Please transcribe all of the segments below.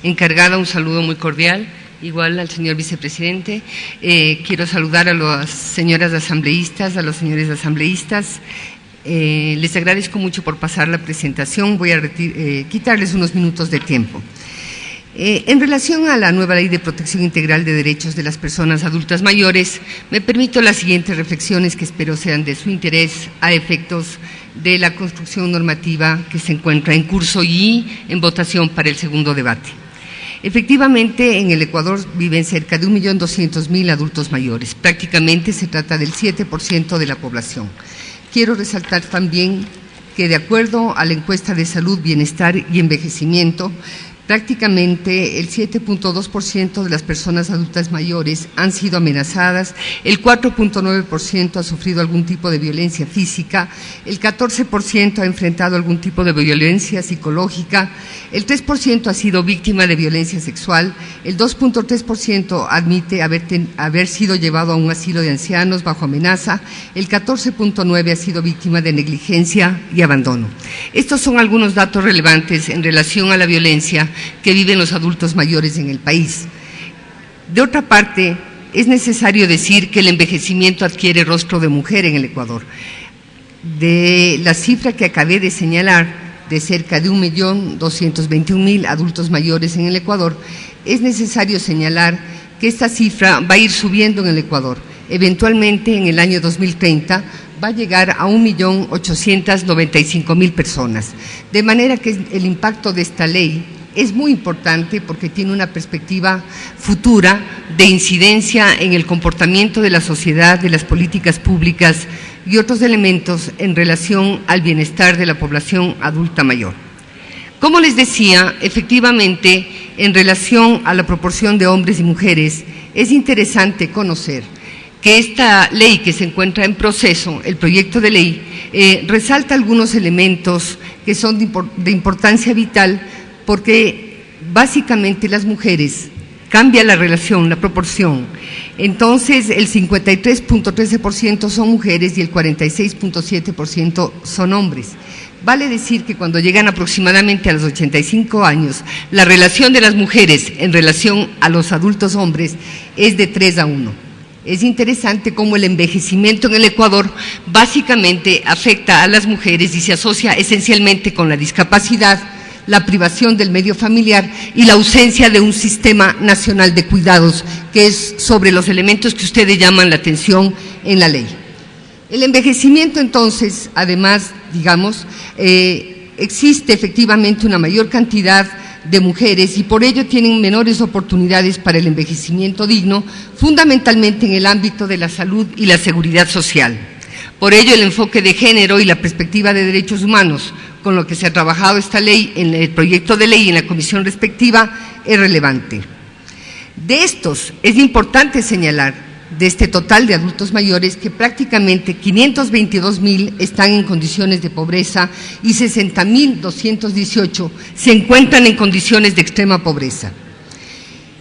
encargada, un saludo muy cordial, igual al señor vicepresidente. Quiero saludar a las señoras asambleístas, a los señores asambleístas. Les agradezco mucho por pasar la presentación. Voy a quitarles unos minutos de tiempo. En relación a la nueva Ley de Protección Integral de Derechos de las Personas Adultas Mayores, me permito las siguientes reflexiones que espero sean de su interés a efectos de la construcción normativa que se encuentra en curso y en votación para el segundo debate. Efectivamente, en el Ecuador viven cerca de 1.200.000 adultos mayores. Prácticamente se trata del 7% de la población. Quiero resaltar también que, de acuerdo a la encuesta de salud, bienestar y envejecimiento, prácticamente el 7.2% de las personas adultas mayores han sido amenazadas, el 4.9% ha sufrido algún tipo de violencia física, el 14% ha enfrentado algún tipo de violencia psicológica, el 3% ha sido víctima de violencia sexual, el 2.3% admite haber sido llevado a un asilo de ancianos bajo amenaza, el 14.9% ha sido víctima de negligencia y abandono. Estos son algunos datos relevantes en relación a la violencia que viven los adultos mayores en el país. De otra parte, es necesario decir que el envejecimiento adquiere rostro de mujer en el Ecuador. De la cifra que acabé de señalar, de cerca de 1.221.000 adultos mayores en el Ecuador, es necesario señalar que esta cifra va a ir subiendo en el Ecuador. Eventualmente, en el año 2030, va a llegar a 1.895.000 personas. De manera que el impacto de esta ley es muy importante porque tiene una perspectiva futura de incidencia en el comportamiento de la sociedad, de las políticas públicas y otros elementos en relación al bienestar de la población adulta mayor. Como les decía, efectivamente, en relación a la proporción de hombres y mujeres, es interesante conocer que esta ley que se encuentra en proceso, el proyecto de ley, resalta algunos elementos que son de importancia vital, porque básicamente las mujeres cambia la relación, la proporción. Entonces, el 53.13% son mujeres y el 46.7% son hombres. Vale decir que cuando llegan aproximadamente a los 85 años, la relación de las mujeres en relación a los adultos hombres es de 3:1. Es interesante cómo el envejecimiento en el Ecuador básicamente afecta a las mujeres y se asocia esencialmente con la discapacidad, la privación del medio familiar y la ausencia de un sistema nacional de cuidados, que es sobre los elementos que ustedes llaman la atención en la ley. El envejecimiento, entonces, además, digamos, existe efectivamente una mayor cantidad de mujeres y por ello tienen menores oportunidades para el envejecimiento digno, fundamentalmente en el ámbito de la salud y la seguridad social. Por ello, el enfoque de género y la perspectiva de derechos humanos, con lo que se ha trabajado esta ley en el proyecto de ley y en la comisión respectiva, es relevante. De estos, es importante señalar, de este total de adultos mayores, que prácticamente 522.000 están en condiciones de pobreza y 60.218 se encuentran en condiciones de extrema pobreza.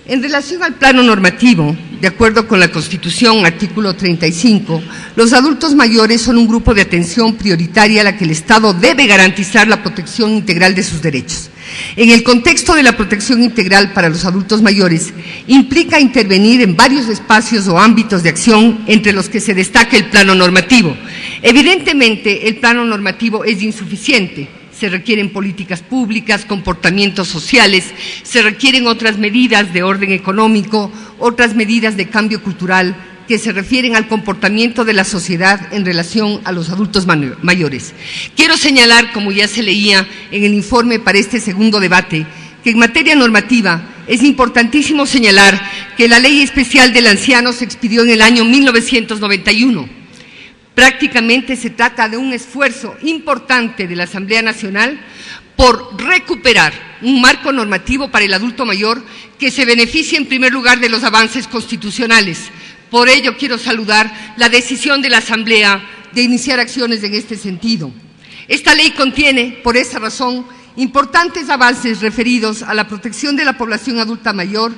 En relación al plano normativo, de acuerdo con la Constitución, artículo 35, los adultos mayores son un grupo de atención prioritaria a la que el Estado debe garantizar la protección integral de sus derechos. En el contexto de la protección integral para los adultos mayores, implica intervenir en varios espacios o ámbitos de acción, entre los que se destaca el plano normativo. Evidentemente, el plano normativo es insuficiente. Se requieren políticas públicas, comportamientos sociales, se requieren otras medidas de orden económico, otras medidas de cambio cultural que se refieren al comportamiento de la sociedad en relación a los adultos mayores. Quiero señalar, como ya se leía en el informe para este segundo debate, que en materia normativa es importantísimo señalar que la Ley Especial del Anciano se expidió en el año 1991. Prácticamente se trata de un esfuerzo importante de la Asamblea Nacional por recuperar un marco normativo para el adulto mayor que se beneficie en primer lugar de los avances constitucionales. Por ello quiero saludar la decisión de la Asamblea de iniciar acciones en este sentido. Esta ley contiene, por esa razón, importantes avances referidos a la protección de la población adulta mayor,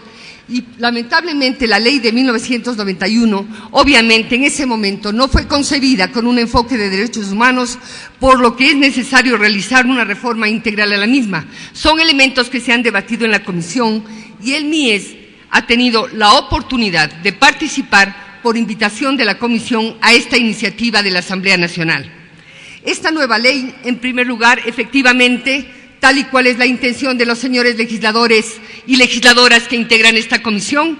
Y lamentablemente la ley de 1991, obviamente en ese momento no fue concebida con un enfoque de derechos humanos, por lo que es necesario realizar una reforma integral a la misma. Son elementos que se han debatido en la comisión y el MIES ha tenido la oportunidad de participar por invitación de la comisión a esta iniciativa de la Asamblea Nacional. Esta nueva ley, en primer lugar, efectivamente, tal y cual es la intención de los señores legisladores y legisladoras que integran esta comisión,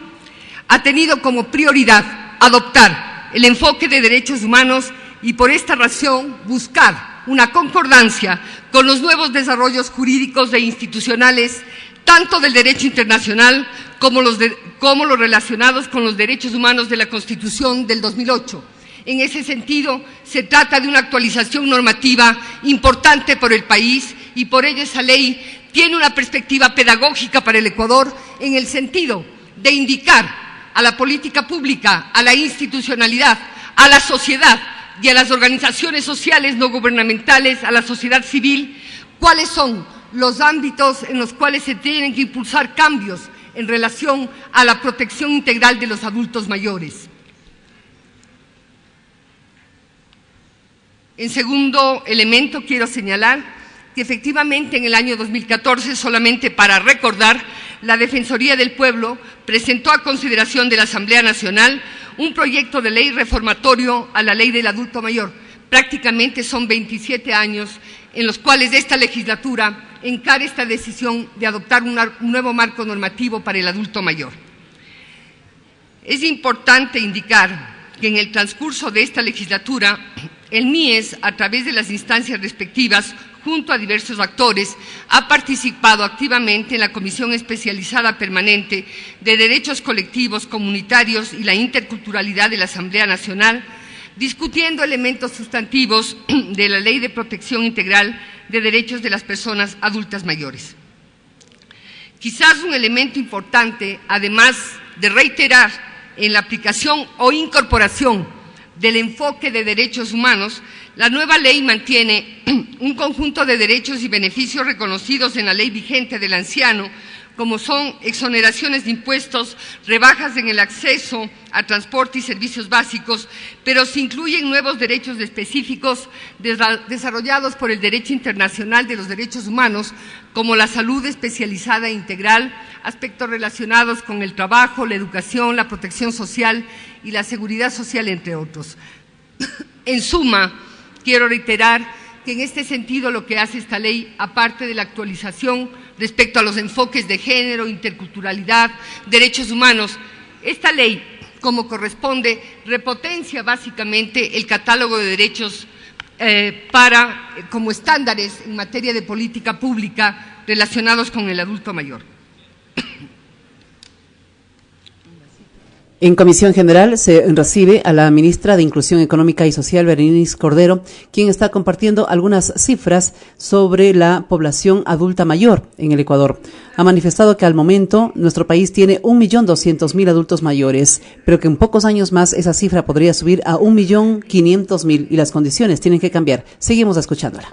ha tenido como prioridad adoptar el enfoque de derechos humanos y por esta razón buscar una concordancia con los nuevos desarrollos jurídicos e institucionales, tanto del derecho internacional como los relacionados con los derechos humanos de la Constitución del 2008. En ese sentido, se trata de una actualización normativa importante por el país y por ello esa ley tiene una perspectiva pedagógica para el Ecuador en el sentido de indicar a la política pública, a la institucionalidad, a la sociedad y a las organizaciones sociales no gubernamentales, a la sociedad civil, cuáles son los ámbitos en los cuales se tienen que impulsar cambios en relación a la protección integral de los adultos mayores. En segundo elemento, quiero señalar que efectivamente en el año 2014, solamente para recordar, la Defensoría del Pueblo presentó a consideración de la Asamblea Nacional un proyecto de ley reformatorio a la ley del adulto mayor. Prácticamente son 27 años en los cuales esta legislatura encara esta decisión de adoptar un nuevo marco normativo para el adulto mayor. Es importante indicar que en el transcurso de esta legislatura, el MIES, a través de las instancias respectivas, junto a diversos actores, ha participado activamente en la Comisión Especializada Permanente de Derechos Colectivos, Comunitarios y la Interculturalidad de la Asamblea Nacional, discutiendo elementos sustantivos de la Ley de Protección Integral de Derechos de las Personas Adultas Mayores. Quizás un elemento importante, además de reiterar en la aplicación o incorporación del enfoque de derechos humanos, la nueva ley mantiene un conjunto de derechos y beneficios reconocidos en la ley vigente del anciano, como son exoneraciones de impuestos, rebajas en el acceso a transporte y servicios básicos, pero se incluyen nuevos derechos específicos desarrollados por el derecho internacional de los derechos humanos, como la salud especializada e integral, aspectos relacionados con el trabajo, la educación, la protección social y la seguridad social, entre otros. En suma, quiero reiterar que en este sentido lo que hace esta ley, aparte de la actualización respecto a los enfoques de género, interculturalidad, derechos humanos, esta ley, como corresponde, repotencia básicamente el catálogo de derechos como estándares en materia de política pública relacionados con el adulto mayor. En Comisión General se recibe a la ministra de Inclusión Económica y Social, Berenice Cordero, quien está compartiendo algunas cifras sobre la población adulta mayor en el Ecuador. Ha manifestado que al momento nuestro país tiene 1.200.000 adultos mayores, pero que en pocos años más esa cifra podría subir a 1.500.000 y las condiciones tienen que cambiar. Seguimos escuchándola.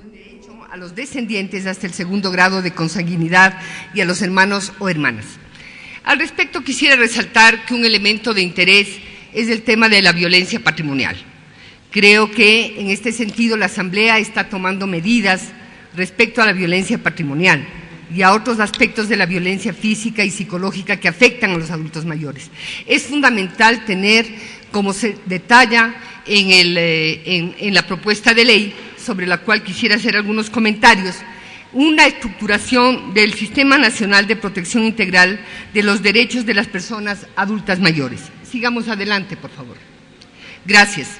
A los descendientes hasta el segundo grado de consanguinidad y a los hermanos o hermanas. Al respecto, quisiera resaltar que un elemento de interés es el tema de la violencia patrimonial. Creo que en este sentido la Asamblea está tomando medidas respecto a la violencia patrimonial y a otros aspectos de la violencia física y psicológica que afectan a los adultos mayores. Es fundamental tener, como se detalla en la propuesta de ley, sobre la cual quisiera hacer algunos comentarios, una estructuración del Sistema Nacional de Protección Integral de los Derechos de las Personas Adultas Mayores. Sigamos adelante, por favor. Gracias.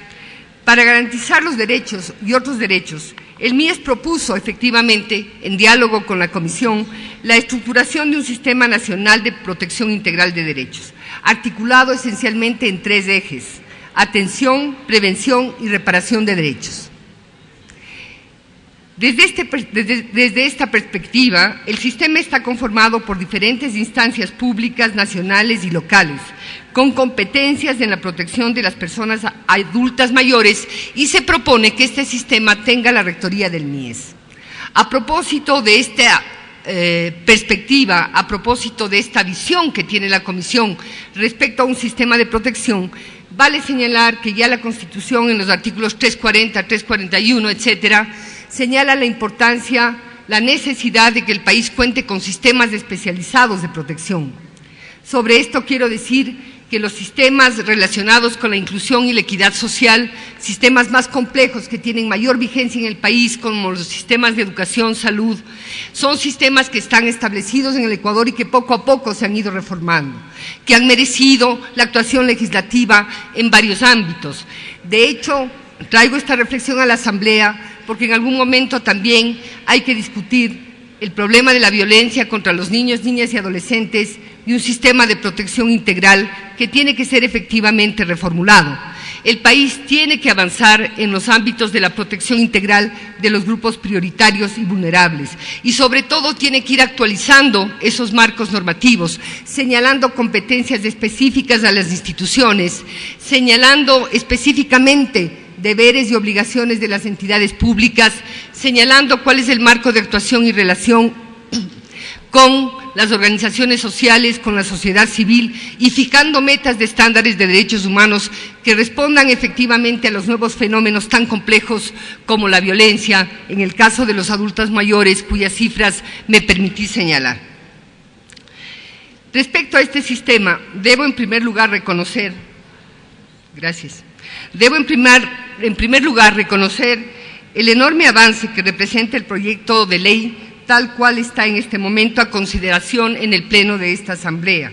Para garantizar los derechos y otros derechos, el MIES propuso efectivamente, en diálogo con la Comisión, la estructuración de un Sistema Nacional de Protección Integral de Derechos, articulado esencialmente en 3 ejes: atención, prevención y reparación de derechos. Desde esta perspectiva, el sistema está conformado por diferentes instancias públicas, nacionales y locales, con competencias en la protección de las personas adultas mayores, y se propone que este sistema tenga la rectoría del MIES. A propósito de esta perspectiva a propósito de esta visión que tiene la Comisión respecto a un sistema de protección, vale señalar que ya la Constitución en los artículos 340, 341, etcétera, señala la importancia, la necesidad de que el país cuente con sistemas especializados de protección. Sobre esto quiero decir que los sistemas relacionados con la inclusión y la equidad social, sistemas más complejos que tienen mayor vigencia en el país, como los sistemas de educación, salud, son sistemas que están establecidos en el Ecuador y que poco a poco se han ido reformando, que han merecido la actuación legislativa en varios ámbitos. De hecho, traigo esta reflexión a la Asamblea porque en algún momento también hay que discutir el problema de la violencia contra los niños, niñas y adolescentes y un sistema de protección integral que tiene que ser efectivamente reformulado. El país tiene que avanzar en los ámbitos de la protección integral de los grupos prioritarios y vulnerables y sobre todo tiene que ir actualizando esos marcos normativos, señalando competencias específicas a las instituciones, señalando específicamente deberes y obligaciones de las entidades públicas, señalando cuál es el marco de actuación y relación con las organizaciones sociales, con la sociedad civil y fijando metas de estándares de derechos humanos que respondan efectivamente a los nuevos fenómenos tan complejos como la violencia, en el caso de los adultos mayores, cuyas cifras me permití señalar. Respecto a este sistema, debo en primer lugar reconocer, el enorme avance que representa el proyecto de ley tal cual está en este momento a consideración en el Pleno de esta Asamblea.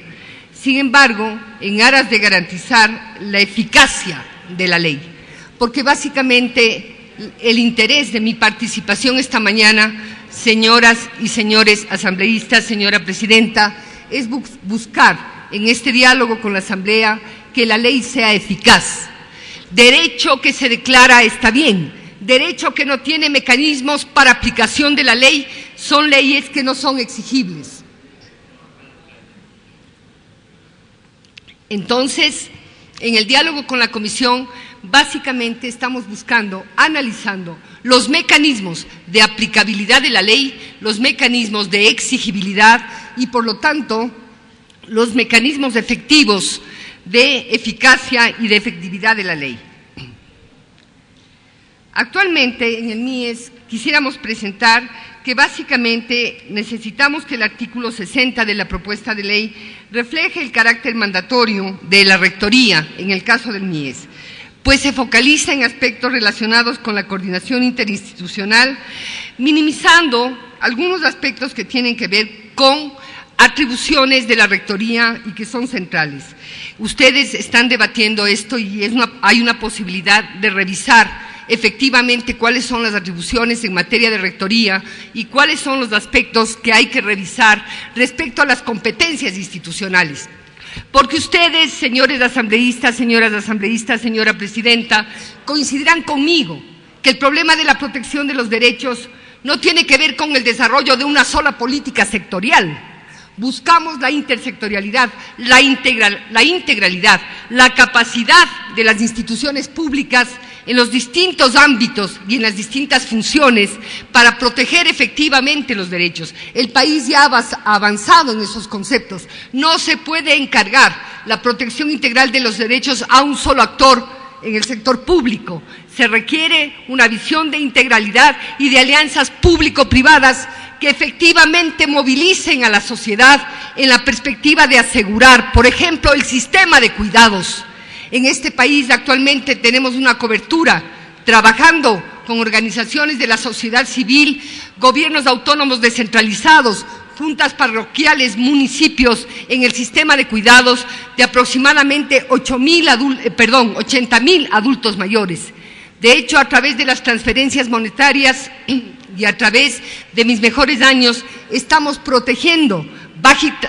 Sin embargo, en aras de garantizar la eficacia de la ley, porque básicamente el interés de mi participación esta mañana, señoras y señores asambleístas, señora Presidenta, es buscar en este diálogo con la Asamblea que la ley sea eficaz. Derecho que se declara está bien, derecho que no tiene mecanismos para aplicación de la ley son leyes que no son exigibles. Entonces, en el diálogo con la Comisión, básicamente estamos buscando, analizando los mecanismos de aplicabilidad de la ley, los mecanismos de exigibilidad y, por lo tanto, los mecanismos efectivos de eficacia y de efectividad de la ley. Actualmente, en el MIES, quisiéramos presentar que básicamente necesitamos que el artículo 60 de la propuesta de ley refleje el carácter mandatorio de la rectoría en el caso del MIES, pues se focaliza en aspectos relacionados con la coordinación interinstitucional, minimizando algunos aspectos que tienen que ver con atribuciones de la rectoría y que son centrales. Ustedes están debatiendo esto y hay una posibilidad de revisar efectivamente cuáles son las atribuciones en materia de rectoría y cuáles son los aspectos que hay que revisar respecto a las competencias institucionales. Porque ustedes, señores asambleístas, señoras asambleístas, señora Presidenta, coincidirán conmigo que el problema de la protección de los derechos no tiene que ver con el desarrollo de una sola política sectorial. Buscamos la intersectorialidad, la integralidad, la capacidad de las instituciones públicas en los distintos ámbitos y en las distintas funciones para proteger efectivamente los derechos. El país ya ha avanzado en esos conceptos. No se puede encargar la protección integral de los derechos a un solo actor en el sector público. Se requiere una visión de integralidad y de alianzas público-privadas que efectivamente movilicen a la sociedad en la perspectiva de asegurar, por ejemplo, el sistema de cuidados. En este país actualmente tenemos una cobertura, trabajando con organizaciones de la sociedad civil, gobiernos autónomos descentralizados, juntas parroquiales, municipios, en el sistema de cuidados de aproximadamente 80,000 adultos mayores. De hecho, a través de las transferencias monetarias y a través de mis mejores años, estamos protegiendo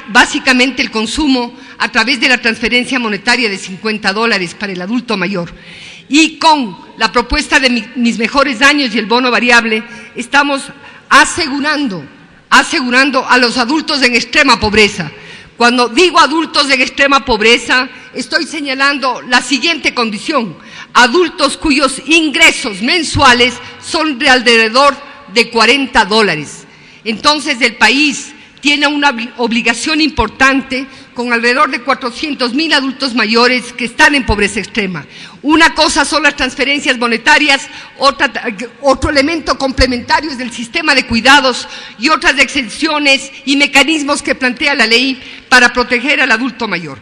básicamente el consumo a través de la transferencia monetaria de $50 para el adulto mayor. Y con la propuesta de mis mejores años y el bono variable, estamos asegurando a los adultos en extrema pobreza. Cuando digo adultos en extrema pobreza, estoy señalando la siguiente condición: adultos cuyos ingresos mensuales son de alrededor de $40. Entonces el país tiene una obligación importante con alrededor de 400.000 adultos mayores que están en pobreza extrema. Una cosa son las transferencias monetarias, otro elemento complementario es el sistema de cuidados y otras exenciones y mecanismos que plantea la ley para proteger al adulto mayor.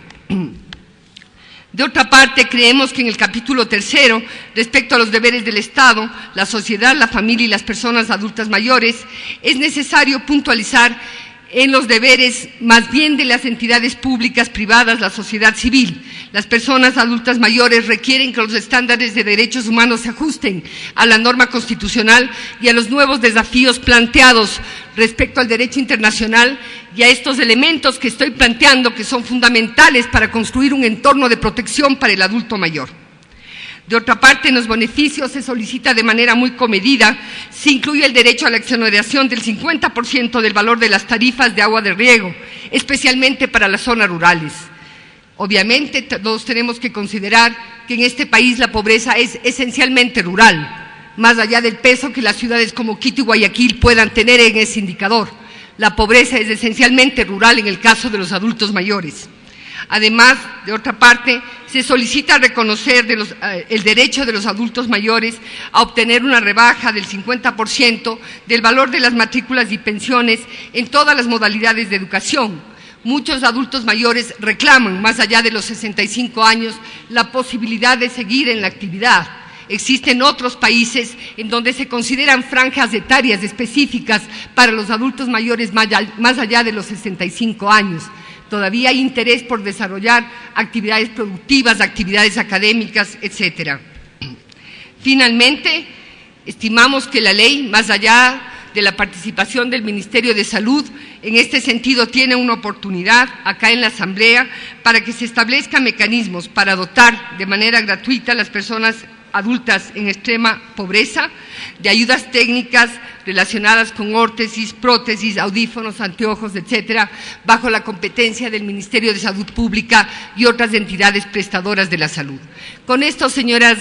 De otra parte, creemos que en el capítulo 3, respecto a los deberes del Estado, la sociedad, la familia y las personas adultas mayores, es necesario puntualizar en los deberes más bien de las entidades públicas, privadas, la sociedad civil. Las personas adultas mayores requieren que los estándares de derechos humanos se ajusten a la norma constitucional y a los nuevos desafíos planteados respecto al derecho internacional y a estos elementos que estoy planteando que son fundamentales para construir un entorno de protección para el adulto mayor. De otra parte, en los beneficios se solicita de manera muy comedida, se incluye el derecho a la exoneración del 50% del valor de las tarifas de agua de riego, especialmente para las zonas rurales. Obviamente, todos tenemos que considerar que en este país la pobreza es esencialmente rural, más allá del peso que las ciudades como Quito y Guayaquil puedan tener en ese indicador. La pobreza es esencialmente rural en el caso de los adultos mayores. Además, de otra parte, se solicita reconocer el derecho de los adultos mayores a obtener una rebaja del 50% del valor de las matrículas y pensiones en todas las modalidades de educación. Muchos adultos mayores reclaman, más allá de los 65 años, la posibilidad de seguir en la actividad. Existen otros países en donde se consideran franjas etarias específicas para los adultos mayores más allá de los 65 años. Todavía hay interés por desarrollar actividades productivas, actividades académicas, etcétera. Finalmente, estimamos que la ley, más allá de la participación del Ministerio de Salud, en este sentido tiene una oportunidad acá en la Asamblea para que se establezcan mecanismos para dotar de manera gratuita a las personas adultas en extrema pobreza de ayudas técnicas relacionadas con órtesis, prótesis, audífonos, anteojos, etcétera, bajo la competencia del Ministerio de Salud Pública y otras entidades prestadoras de la salud. Con esto, señores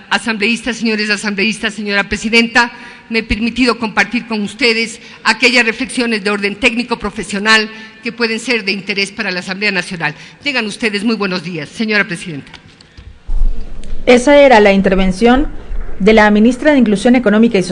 asambleístas, señora presidenta, me he permitido compartir con ustedes aquellas reflexiones de orden técnico-profesional que pueden ser de interés para la Asamblea Nacional. Tengan ustedes muy buenos días, señora presidenta. Esa era la intervención de la ministra de Inclusión Económica y Social.